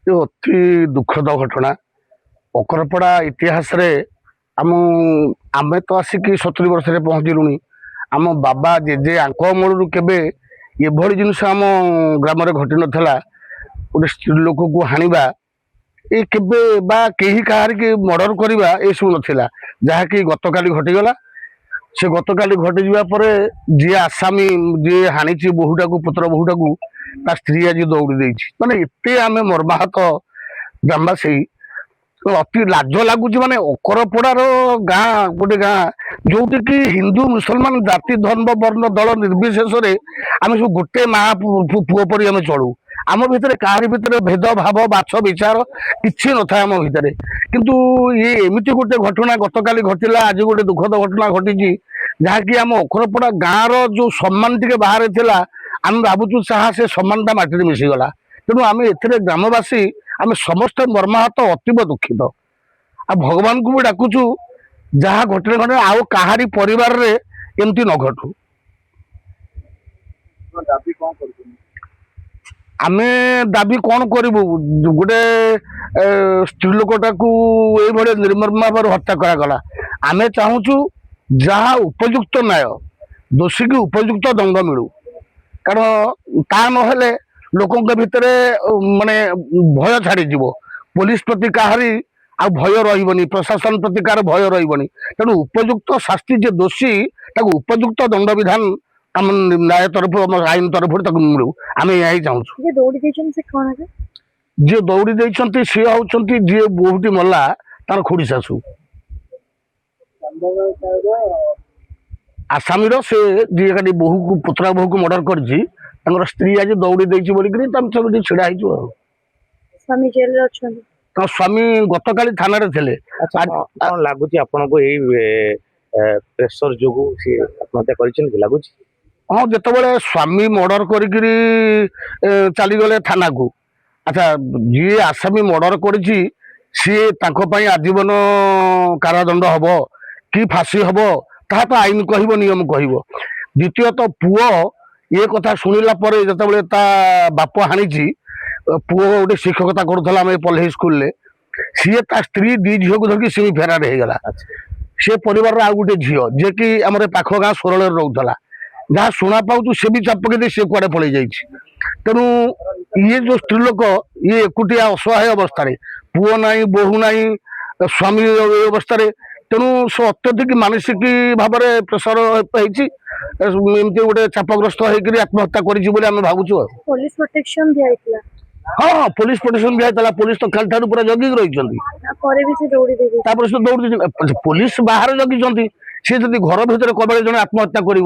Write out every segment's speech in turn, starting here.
ये अति दुखद घटना अकरपड़ा इतिहास रे आम आमे तो आसिक 70 वर्ष पहुँचलुणी आम बाबा जेजे आंक मूलू केबे एभली जिनस आम ग्राम घटी नाला गोटे स्त्री लोक को हाणिबा ये केबे बा केही कहार की मर्डर करवा ये सब नाला जहाँकि गतकाली घटीगला से गतकाली घटी जा जी आसामी जी हाणी बहुटा को पुत्र बहुटा को ता स्त्री आज दौड़ी दे माने एते आमे मर्माहत ग्रामवासी अति लाज लगुच माने अकरपड़ार गाँ गोटे गाँ जो कि हिंदू मुसलमान जाति धर्म वर्ण दल निर्विशेष आम सब गोटे माँ पुओ परी आम चलू आम भितर कहार भितर भेद भाव बाछ विचार किसी न था आम भितर किंतु ये एमती गोटे घटना गतकाली घटिला आज गोटे दुखद घटना घटी जहाँकि आम अकरपड़ा गाँव रो सम्मान टे बाहर थिला आम भावुँ चाह से सम्मानटा माटी मिशीगला तेणु आम ए ग्रामवासी आम समस्त मर्माहत अतीब दुखित आ भगवान को भी डाकुचु जहाँ घटना घटना आउ कहारी परिवार रे एमती न घटू आमे दाबी कौन करूँ गोटे स्त्री लोकटा को ये निर्मम भाव हत्या करागला आमे चाहूँ जहाँ उपयुक्त न्याय दोषी की उपयुक्त दंड मिलू कारण ता नहेले लोकों भितर माने भय छाड़ी पुलिस प्रति कहारी आ भय रही प्रशासन प्रति कार भय रही तेणु उपयुक्त शास्ति जे दोषी ताको उपयुक्त दंड विधान आम न्याय तरफ आईन तरफ मिलू आम यही चाहूँ जी दौड़ी देती सी हूँ जी बहुटी मल्ला तार खोड़ी शाशु आसामी से जी एकाटी बहु को पुतरा बहु को मर्डर कर स्त्री आज दौड़ी देती बोलिकी सब छिड़ा स्वामी जेल रे स्वामी गतकाली थाना रे थे कौन लगुच आपन को प्रेसर जो आत्महत्या कर हाँ जिते स्वामी मर्डर कर चलीगले थाना को अच्छा जी आसामी मर्डर कर सी आजीवन कारादंड हम कि फांसी हम ता तो आईन कह नियम कह द्वितीय तो पुओ ये कथा शुणिला जिते बाप हाणी पुओ गोटे शिक्षकता करूला आम पल्लई स्कूल सी ता स्त्री दी झील को धरिकी सी फेरार होगा सी परिवार आउ गोटे झील जे कि आम पाख गाँ सोरल रोला जहाँ शुणा पाऊ सी भी चापक सी कुआडे पलि जाइए तेणु ये जो स्त्री लोक ये एकुटिया असहाय अवस्था पुओ ना बोहू ना स्वामी अवस्था तेणु से अत्यधिक मानसिक भाव में प्रेसर होती गोटे चापग्रस्त होकर आत्महत्या कर भावुँ पुलिस प्रोटेक्शन दिया हाँ हाँ पुलिस प्रोटेक्शन दिया पुलिस तो खाली ठार पूरा जगिक रही दौड़ी पुलिस बाहर जगी सी जब घर भर कबे जन आत्महत्या कर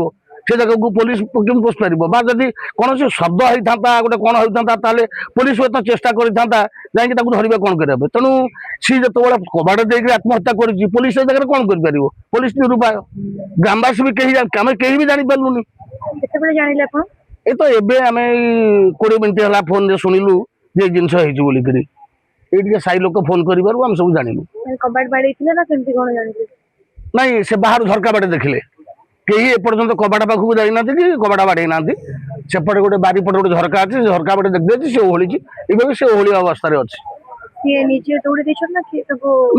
से जगह को पुलिस केम पोष पार जदि कौन शब्द होता गोटे कौन होता पुलिस हूँ चेष्टा करता जाकि धरवा कौन करेंगे तेणु सी जो कबाड़ देकर आत्महत्या कर पुलिस जगह कौन कर पुलिस निरुपाय ग्रामवासी भी कहीं भी जापारूनी ये तो एवं आम 20 मिनट है फोन शुणिलु जे जिनस बोलिक ये साई लोक फोन कर सब जानलु नहीं से बाहर झरका बाटे देखले कहीं एपर्तंत कबाड़ पाखक जाना कि कबाड़ बाड़े ना सेपटे गोटे बारीपटे गोटे झरका अच्छे झरका बाटे देखिए सी ओहली एवं से ओहली अवस्था अच्छी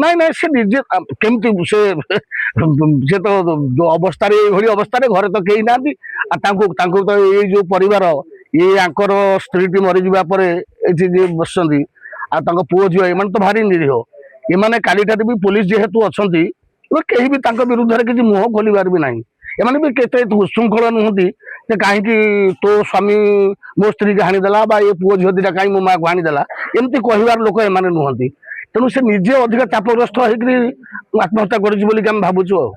नहीं नहीं से निजे केमती से तो जो अवस्था अवस्था घरे तो कहीं ना तो ये जो परिवार ये आंकर स्त्री मरीजा बस पुओ झील एम तो भारी निरीह एम काली भी पुलिस जेहेतु अच्छा कहीं भी विरुद्ध में किसी मुह खोलबार भी ना एम भी केते उशृंखल नुहति कहीं तो स्वामी मो स्त्री की हाणीदेला ये पुओ झील दीटा कहीं मो माँ को हाणीदेला एमती कहबार लोक एम नुहति तेणु से निजे अधिक चापग्रस्त होकर आत्महत्या कर भावुँ।